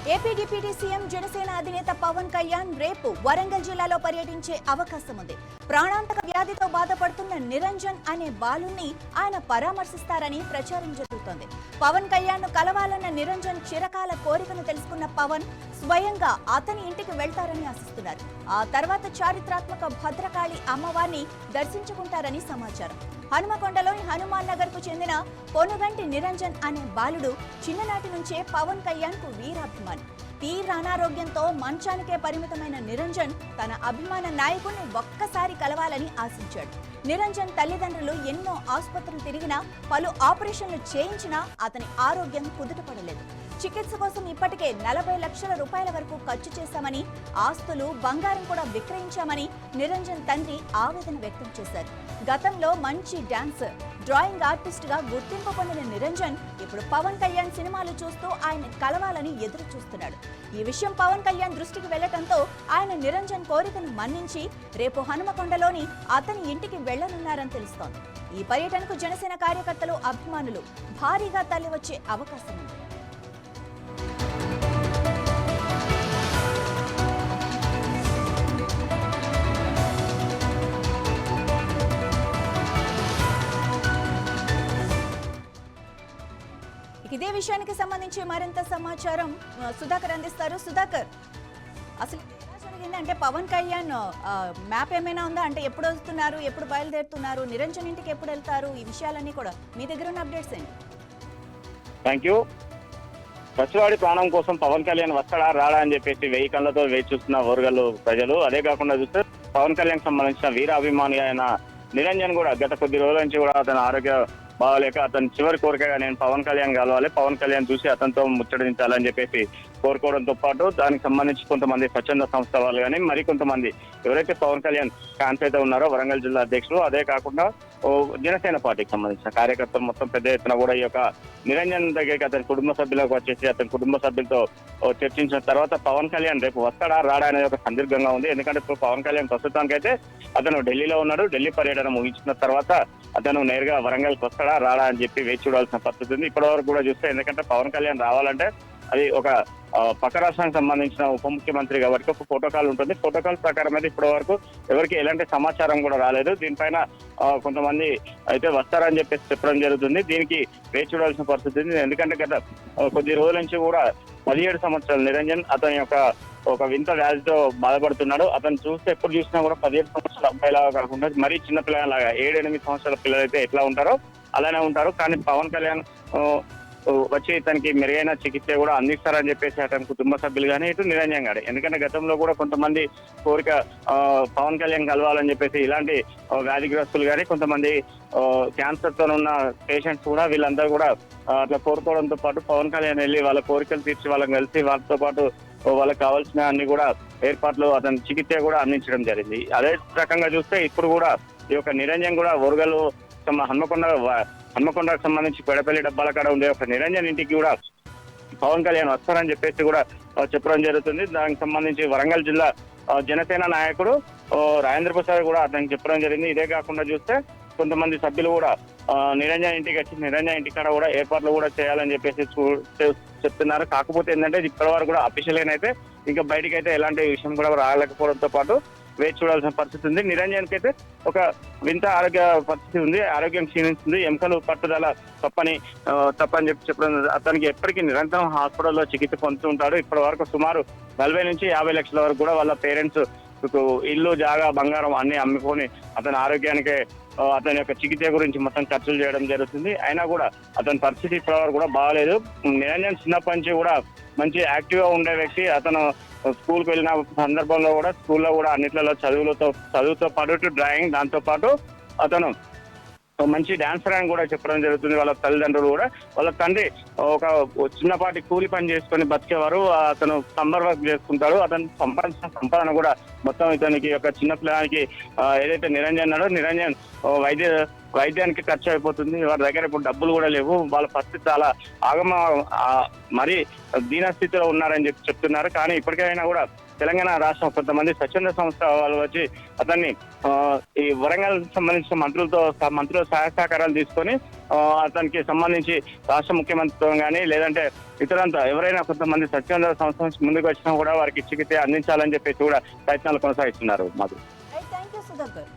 AP deputy CM Janasena అధినేత పవన్ కళ్యాణ్ రేపు వరంగల్ జిల్లాలో పర్యటించే అవకాశం ఉంది. ప్రాణాంతక వ్యాధితో బాధపడుతున్న నిరంజన్ అనే బాలుని ఆయన పరామర్శిస్తారని ప్రచారం జరుగుతోంది. పవన్ కళ్యాణ్ ను కలవాలన్న నిరంజన్ చిరకాల కోరికను తెలుసుకున్న పవన్ స్వయంగా అతని ఇంటికి వెళ్తారని ఆశిస్తున్నారు. ఆ తర్వాత చారిత్రాత్మక భద్రకాళి అమ్మవారిని దర్శించుకుంటారని సమాచారం. హనుమకొండలోని హనుమాన్ నగర్ కు చెందిన పొనుగంటి నిరంజన్ అనే బాలుడు చిన్ననాటి నుంచే పవన్ కళ్యాణ్ కు వీరాభిమాని. తీవ్ర అనారోగ్యంతో మంచానికే పరిమితమైన నిరంజన్ తన అభిమాన నాయకుడిని ఒక్కసారి కలవాలని ఆశించాడు. నిరంజన్ తల్లిదండ్రులు ఎన్నో ఆసుపత్రులు తిరిగినా, పలు ఆపరేషన్లు చేయించినా అతని ఆరోగ్యం కుదుటపడలేదు. చికిత్స కోసం ఇప్పటికే 40 లక్షల రూపాయల వరకు ఖర్చు చేశామని, ఆస్తులు బంగారం కూడా విక్రయించామని నిరంజన్ తండ్రి ఆవేదన వ్యక్తం చేశారు. గతంలో మంచి డాన్సర్, డ్రాయింగ్ ఆర్టిస్ట్ గా గుర్తింపు పొందిన నిరంజన్ ఇప్పుడు పవన్ కళ్యాణ్ సినిమాలు చూస్తూ ఆయన కలవాలని ఎదురు చూస్తున్నాడు. ఈ విషయం పవన్ కళ్యాణ్ దృష్టికి వెళ్లడంతో ఆయన నిరంజన్ కోరికను మన్నించి రేపు హనుమకొండలోని అతని ఇంటికి వెళ్లనున్నారని తెలుస్తోంది. ఈ పర్యటనకు జనసేన కార్యకర్తలు, అభిమానులు భారీగా తరలివచ్చే అవకాశం ఉంది. ఇదే విషయానికి సంబంధించి మరింత సమాచారం సుధాకర్ అందిస్తారు. సుధాకర్, అసలు ఎలా జరిగింది అంటే పవన్ కళ్యాణ్ మ్యాప్ ఏమైనా ఉందా? అంటే ఎప్పుడు వస్తున్నారు, ఎప్పుడు బయలుదేరుతున్నారు, నిరంజన్ ఇంటికి ఎప్పుడు వెళ్తారు, ఈ విషయాలన్నీ కూడా మీ దగ్గర ఉన్న అప్డేట్స్ ఏంటి? Thank you. పసివాడి ప్రాణం కోసం పవన్ కళ్యాణ్ వస్తాడా రాడా అని చెప్పేసి 1000 కళ్ళతో వేచి చూస్తున్న ఓరుగల్లు ప్రజలు. అదే కాకుండా చూస్తే పవన్ కళ్యాణ్ సంబంధించిన వీరాభిమాని అయిన నిరంజన్ కూడా గత కొద్ది రోజుల నుంచి కూడా అతని ఆరోగ్య బాగలేక అతని చివరి కోరికగా నేను పవన్ కళ్యాణ్ కలవాలి, పవన్ కళ్యాణ్ చూసి అతనితో ముచ్చటించాలని చెప్పేసి కోరుకోవడంతో పాటు దానికి సంబంధించి కొంతమంది స్వచ్ఛంద సంస్థ వాళ్ళు కానీ మరికొంతమంది ఎవరైతే పవన్ కళ్యాణ్ ఫ్యాన్స్ అయితే ఉన్నారో వరంగల్ జిల్లా అధ్యక్షులు, అదే కాకుండా జనసేన పార్టీకి సంబంధించిన కార్యకర్తలు మొత్తం పెద్ద ఎత్తున కూడా ఈ యొక్క నిరంజన్ దగ్గరికి అతని కుటుంబ సభ్యులకు వచ్చేసి అతని కుటుంబ సభ్యులతో చర్చించిన తర్వాత పవన్ కళ్యాణ్ రేపు వస్తాడా రాడా అనేది ఒక సందిగ్ధంగా ఉంది. ఎందుకంటే ఇప్పుడు పవన్ కళ్యాణ్ ప్రస్తుతానికైతే అతను ఢిల్లీలో ఉన్నాడు. ఢిల్లీ పర్యటన ముగించిన తర్వాత అతను నేరుగా వరంగల్కి వస్తాడా రాడా అని చెప్పి వేచి చూడాల్సిన పరిస్థితి ఉంది. ఇప్పటి వరకు కూడా చూస్తే ఎందుకంటే పవన్ కళ్యాణ్ రావాలంటే అది ఒక పక్క రాష్ట్రానికి సంబంధించిన ఉప ముఖ్యమంత్రి కాబట్టి ఒక ప్రోటోకాల్ ఉంటుంది. ప్రోటోకాల్ ప్రకారం అయితే ఇప్పటి వరకు ఎవరికి ఎలాంటి సమాచారం కూడా రాలేదు. దీనిపైన కొంతమంది అయితే వస్తారని చెప్పేసి చెప్పడం జరుగుతుంది. దీనికి వేచి చూడాల్సిన పరిస్థితి ఉంది. ఎందుకంటే గత కొద్ది రోజుల నుంచి కూడా 17 సంవత్సరాలు నిరంజన్ అతని యొక్క ఒక వింత వ్యాధితో బాధపడుతున్నాడు. అతను చూస్తే ఎప్పుడు చూసినా కూడా 17 సంవత్సరాల అబ్బాయిలాగా కాకుండా మరీ చిన్న పిల్లలాగా 7-8 సంవత్సరాల పిల్లలు అయితే ఎట్లా ఉంటారో అలానే ఉంటారు. కానీ పవన్ కళ్యాణ్ వచ్చి తనకి మెరుగైన చికిత్స కూడా అందిస్తారని చెప్పేసి అతని కుటుంబ సభ్యులు కానీ ఇటు నిరంజన్ గారు. ఎందుకంటే గతంలో కూడా కొంతమంది కోరిక పవన్ కళ్యాణ్ కలవాలని చెప్పేసి ఇలాంటి వ్యాధిగ్రస్తులు కానీ కొంతమంది క్యాన్సర్ తో ఉన్న పేషెంట్స్ కూడా వీళ్ళందరూ కూడా అట్లా కోరుకోవడంతో పాటు పవన్ కళ్యాణ్ వెళ్ళి వాళ్ళ కోరికలు తీర్చి వాళ్ళని కలిసి వాళ్ళతో పాటు వాళ్ళకి కావాల్సిన అన్ని కూడా ఏర్పాట్లు అతని చికిత్స కూడా అందించడం జరిగింది. అదే రకంగా చూస్తే ఇప్పుడు కూడా ఈ యొక్క నిరంజన్ కూడా ఓరుగల్లు హన్మకొండకు సంబంధించి పెడపల్లి డబ్బాల కాడ ఉండే ఒక నిరంజన్ ఇంటికి కూడా పవన్ కళ్యాణ్ వస్తారని చెప్పేసి కూడా చెప్పడం జరుగుతుంది. దానికి సంబంధించి వరంగల్ జిల్లా జనసేన నాయకుడు రాజేంద్ర ప్రసాద్ కూడా అతనికి చెప్పడం జరిగింది. ఇదే కాకుండా చూస్తే కొంతమంది సభ్యులు కూడా నిరంజన్ ఇంటికి వచ్చి నిరంజన్ ఇంటి కాడ కూడా ఏర్పాట్లు కూడా చేయాలని చెప్పేసి చెప్తున్నారు. కాకపోతే ఏంటంటే ఇప్పటి వరకు కూడా అఫీషియల్ అయితే ఇంకా బయటకి అయితే ఎలాంటి విషయం కూడా రాలేకపోవడంతో పాటు వేచి చూడాల్సిన పరిస్థితి ఉంది. నిరంజన్ కి అయితే ఒక వింత ఆరోగ్య పరిస్థితి ఉంది, ఆరోగ్యం క్షీణిస్తుంది, ఎముకలు పట్టుదల తప్పని చెప్పడం అతనికి ఎప్పటికీ నిరంతరం హాస్పిటల్లో చికిత్స పొందుతుంటాడు. ఇప్పటి వరకు సుమారు 40 నుంచి 50 లక్షల వరకు కూడా వాళ్ళ పేరెంట్స్ ఇల్లు, జాగా, బంగారం అన్ని అమ్ముకొని అతని ఆరోగ్యానికి అతని యొక్క చికిత్స గురించి మొత్తం ఖర్చులు చేయడం జరుగుతుంది. అయినా కూడా అతని పరిస్థితి ఇప్పటివరకు కూడా బాగాలేదు. నిరంజన్ చిన్నప్పటి నుంచి కూడా మంచి యాక్టివ్ గా ఉండే వ్యక్తి. అతను స్కూల్కి వెళ్ళిన సందర్భంలో కూడా స్కూల్లో కూడా అన్నిట్లలో చదువుతో పాటు డ్రాయింగ్, దాంతో పాటు అతను మంచి డాన్సర్ అని కూడా చెప్పడం జరుగుతుంది. వాళ్ళ తల్లిదండ్రులు కూడా వాళ్ళ తండ్రి ఒక చిన్నపాటి కూలి పని చేసుకొని బతికేవారు. అతను సమ్మర్ వర్క్ చేసుకుంటాడు. అతను సంపాదించిన సంపాదన కూడా మొత్తం ఇతనికి ఒక చిన్న పిల్లలకి ఏదైతే నిరంజన్ ఉన్నాడో నిరంజన్ వైద్య వైద్యానికి ఖర్చు అయిపోతుంది. వారి దగ్గర ఇప్పుడు డబ్బులు కూడా లేవు. వాళ్ళ పరిస్థితి చాలా మరీ దీనస్థితిలో ఉన్నారని చెప్తున్నారు. కానీ ఇప్పటికైనా కూడా తెలంగాణ రాష్ట్రం కొంతమంది స్వచ్ఛంద సంస్థ వాళ్ళు వచ్చి అతన్ని ఈ వరంగల్ సంబంధించిన మంత్రుల సహాయ సహకారాలు తీసుకొని అతనికి సంబంధించి రాష్ట్ర ముఖ్యమంత్రితో కానీ లేదంటే ఇతరంతా ఎవరైనా కొంతమంది స్వచ్ఛంద సంస్థ నుంచి ముందుకు వచ్చినా కూడా వారికి చికిత్స అందించాలని చెప్పేసి కూడా ప్రయత్నాలు కొనసాగిస్తున్నారు. మాకు థ్యాంక్ యూ సుధాకర్.